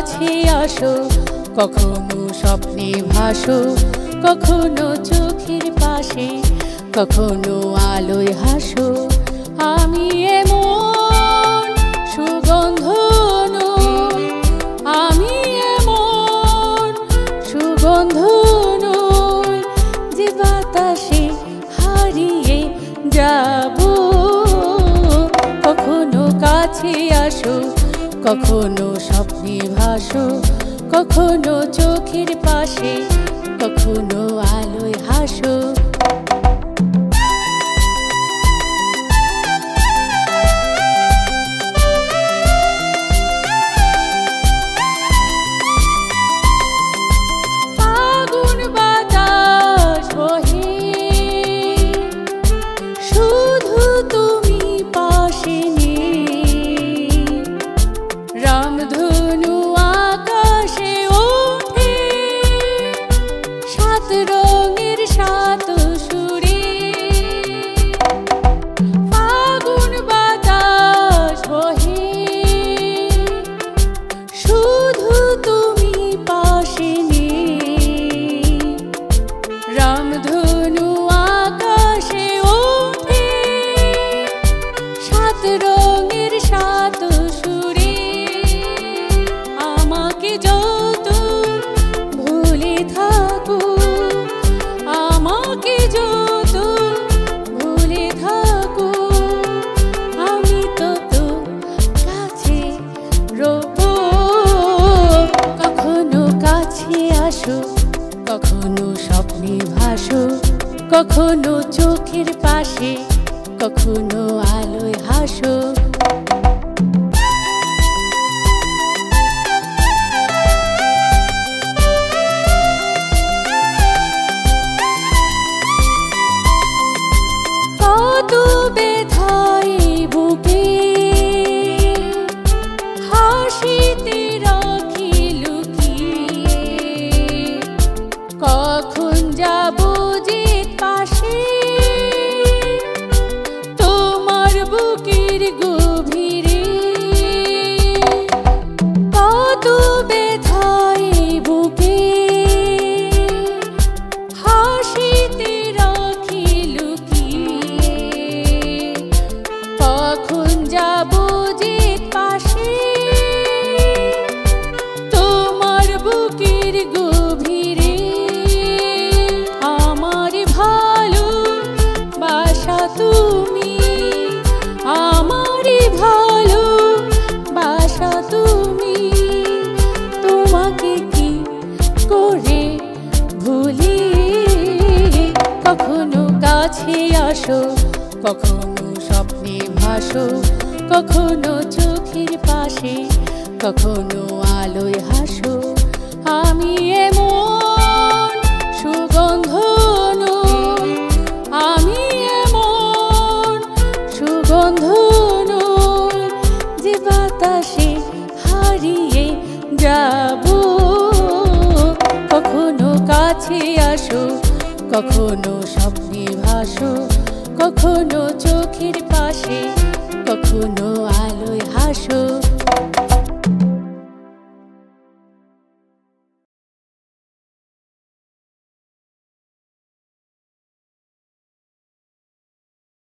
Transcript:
কাছে আসো, কখনো স্বপ্নে ভাসো, কখনো চোখের পাশে, কখনো আলোয় হাসো। আমি এমন সুগন্ধ নই, আমি এমন সুগন্ধ নই যে বাতাসে হারিয়ে যাব। কখনো কাছে আসো, কখনো স্বপ্নে ভাসো, কখনো চোখের পাশে, কখনো আলোয় হাসো। ফাগুন বাতাস বহে, শুধু তুমি পাশে নেই। রামধনু আকাশে ওঠে, সাত রঙের সাত সুরে। ফাগুন বাতাস বহে, শুধু তুমি পাশে নেই। রামধনু আকাশে ওঠে, সাত রঙের সাত সুরে। আমাকে যত ভুলে থাকো, আমাকে যত ভুলে থাকো, আমি তত কাছে রব। কখনো কাছে আসো, কখনো স্বপ্নে ভাসো, কখনো চোখের পাশে, কখনো আলোয় হাসো। কত ব্যথায় বুকে হাসিতে রাখি লুকিয়ে, কখন যাব যে পাশে তোমার বুকের গভীরে। কত ব্যথায় বুকে হাসিতে রাখি লুকিয়ে, কখন যাব যে পাশে তোমার বুকের গভীরে। আমার ভালো বাসা তুমি, আমার ভালো বাসা তুমি, তোমাকে কি করে ভুলি। কখনো কাছে আসো, কখনো স্বপ্নে ভাসো, কখনো চোখের পাশে, কখনো আলোয় হাসো। আমি এমন সুগন্ধ নই, আমি এমন সুগন্ধ নই যে বাতাসে হারিয়ে যাব। কখনো কাছে আসো, কখনো স্বপ্নে ভাসো, কখনো চোখের পাশে, কখনো আলোয় হাসো।